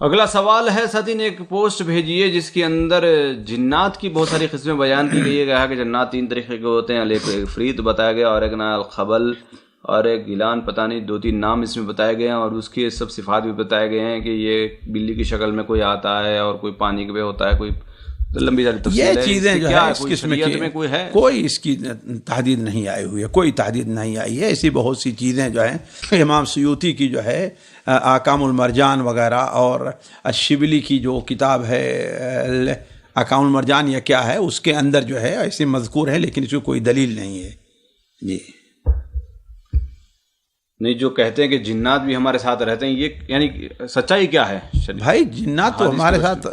اگلا سوال ہے، ساتھی نے ایک پوسٹ بھیجی ہے جس کے اندر جنات کی بہت ساری قسمیں بیان کی گئی ہے. کہا کہ جنات 3 طریقے کے ہوتے ہیں، ایک عفریت بتایا گیا، اور ایک نا الخبل، اور ایک گیلان، پتہ نہیں 2-3 نام اس میں بتائے گئے ہیں، اور اس کے سب صفات بھی بتائے گئے ہیں کہ یہ بلی کی شکل میں کوئی آتا ہے اور کوئی پانی میں ہوتا ہے، کوئی لمبی ساری تفصیل ہے. یہ چیزیں جو ہے اس قسم میں کوئی اس کی تحدید نہیں آئی ہوئی ہے، کوئی تحدید نہیں آئی ہے. ایسی بہت سی چیزیں جو ہیں امام سیوطی کی جو ہے احکام المرجان وغیرہ، اور الشبلی کی جو کتاب ہے احکام المرجان یا کیا ہے، اس کے اندر جو ہے ایسے مذکور ہے، لیکن اس کو کوئی دلیل نہیں ہے. جی نہیں، جو کہتے ہیں کہ جنات بھی ہمارے ساتھ رہتے ہیں، یہ یعنی سچائی کیا ہے؟ بھائی جنات تو ہمارے ساتھ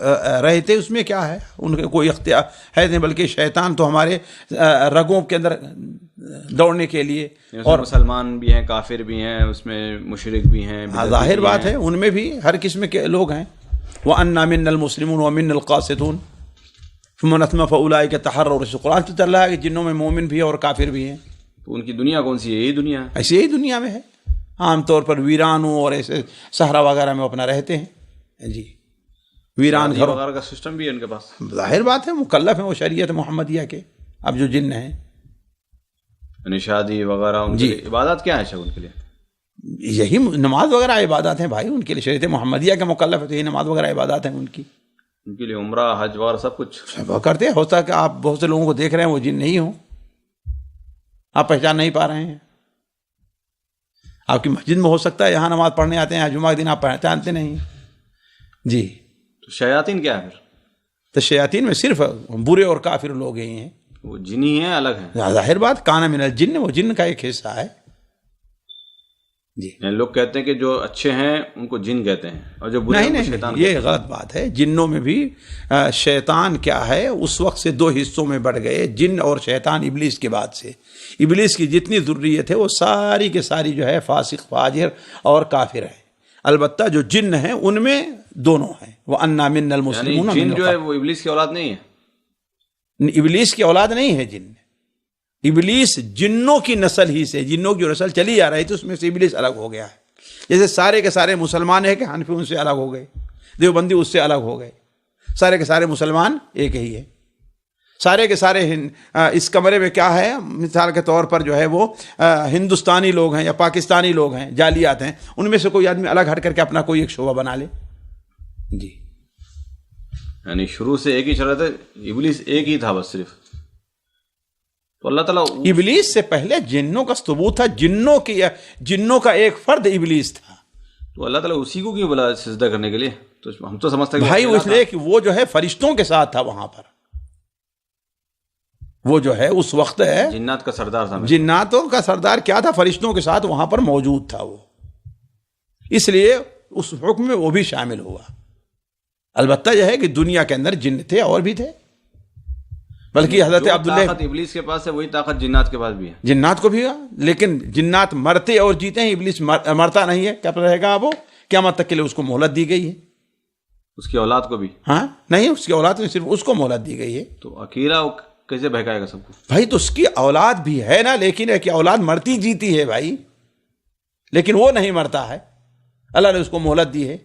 رہتے، اس میں کیا ہے؟ ان کے کوئی اختیار ہے نہیں، بلکہ شیطان تو ہمارے رگوں کے اندر دوڑنے کے لیے. اور مسلمان بھی ہیں، کافر بھی ہیں، اس میں مشرک بھی ہیں. ظاہر بات ہے ان میں بھی ہر قسم کے لوگ ہیں. وَأَنَّا مِنَّا الْمُسْلِمُونَ وَمِنَّا الْقَاسِطُونَ فَمَنْ أَثْمَ فَأُولَٰئِكَ تَحَرَّوْا رَشَدًا. قرآن تو چل رہا ہے کہ جنوں میں مومن بھی ہے اور کافر بھی ہیں. تو ان کی دنیا کون سی ہے؟ یہی دنیا ہے. ایسی یہی دنیا میں ہے. عام طور پر ویرانوں اور ایسے صحرا وغیرہ میں اپنا رہتے ہیں. جی ویران گھر وغیرہ کا سسٹم بھی ہے ان کے پاس. ظاہر بات ہے مکلف ہیں وہ شریعت محمدیہ کے. اب جو جن ہیں یعنی شادی وغیرہ ان کی عبادات کیا ہے ان کے لیے؟ یہی نماز وغیرہ عبادات ہیں بھائی. ان کے لیے شریعت محمدیہ کے مکلف ہے تو یہی نماز وغیرہ عبادات ہیں ان کی. ان کے لیے عمرہ حج وغیرہ سب کچھ کرتے ہیں. ہوتا ہے کہ آپ بہت سے لوگوں کو دیکھ رہے ہیں وہ جن نہیں ہوں، آپ پہچان نہیں پا رہے ہیں. آپ کی مسجد میں ہو سکتا ہے یہاں نماز پڑھنے آتے ہیں، جمعہ کے دن آپ پہچانتے نہیں. جی تو شیاطین کیا ہے پھر؟ تو شیاطین میں صرف برے اور کافر لوگ ہی ہیں. وہ جنی ہیں، الگ ہیں. ظاہر بات کان من الجن، وہ جن کا ایک حصہ ہے. جی یعنی لوگ کہتے ہیں کہ جو اچھے ہیں ان کو جن کہتے ہیں، اور جو برے ہیں ان کو شیطان. یہ غلط بات ہے. جنوں میں بھی شیطان کیا ہے اس وقت سے 2 حصوں میں بڑھ گئے، جن اور شیطان. ابلیس کے بعد سے ابلیس کی جتنی ذریت ہے وہ ساری کے ساری جو ہے فاسق فاجر اور کافر ہے. البتہ جو جن ہیں ان میں دونوں ہیں. وَأَنَّا مِنَّا الْمُسْلِمُونَ. جن جو ہے وہ ابلیس کی اولاد نہیں ہے. ابلیس کی اولاد نہیں ہے جن. ابلیس جنوں کی نسل ہی سے، جنوں کی جو نسل چلی آ رہی تھی اس میں سے ابلیس الگ ہو گیا ہے. جیسے سارے کے سارے مسلمان ہیں کہ حنفی ان سے الگ ہو گئے، دیوبندی اس سے الگ ہو گئے. سارے کے سارے مسلمان ایک ہی ہے. سارے کے سارے اس کمرے میں کیا ہے، مثال کے طور پر جو ہے وہ ہندوستانی لوگ ہیں یا پاکستانی لوگ ہیں، جالیات ہیں، ان میں سے کوئی آدمی الگ ہٹ کر کے اپنا کوئی ایک شعبہ بنا لے. جی یعنی شروع سے ایک ہی چل رہا تھا، ابلیس ایک ہی تھا بس صرف. تو اللہ تعالیٰ ابلیس سے پہلے جنوں کا ثبوت تھا. جنوں کا ایک فرد ابلیس تھا. تو اللہ تعالیٰ اسی کو کیوں بلا سجدہ کرنے کے لیے؟ تو ہم تو سمجھتے ہیں بھائی اس لیے کہ وہ جو ہے فرشتوں کے ساتھ تھا وہاں پر. وہ جو ہے اس وقت ہے جنات کا سردار تھا. جناتوں کا سردار کیا تھا؟ فرشتوں کے ساتھ وہاں پر موجود تھا وہ. اس لیے اس حکم میں وہ بھی شامل ہوا. البتہ یہ ہے کہ دنیا کے اندر جن تھے اور بھی تھے، بلکہ حضرت عبداللہ طاقت ابلیس کے پاس ہے وہی طاقت جنات کے پاس بھی ہے. جنات کو بھی ہے، لیکن جنات مرتے اور جیتے ہیں، ابلیس مرتا نہیں ہے. کیا رہے گا وہ قیامت تک کے لیے اس کو مہلت دی گئی ہے. اس کی اولاد کو بھی؟ ہاں نہیں، اس کی اولاد میں صرف اس کو مہلت دی گئی ہے. تو اکیلا کیسے بہکائے گا سب کو؟ بھائی تو اس کی اولاد بھی ہے نا، لیکن ہے کہ اولاد مرتی جیتی ہے بھائی، لیکن وہ نہیں مرتا ہے. اللہ نے اس کو مہلت دی ہے.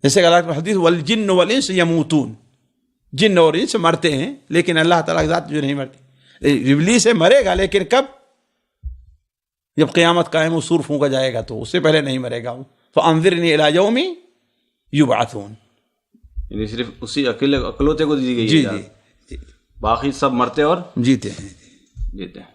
جیسے کہ اللہ کی حدیث والجن والانس یموتون، جن اور انس مرتے ہیں لیکن اللہ تعالیٰ کی ذات جو نہیں مرتی. ابلیس سے مرے گا لیکن کب؟ جب قیامت قائم و سور پھونکا جائے گا تو اس سے پہلے نہیں مرے گا. فانظرنی الی یوم یبعثون. یعنی صرف اسی اکیلے اکلوتے کو دی گئی ہے. جی جی، باقی سب مرتے اور جیتے ہیں. جیتے ہیں.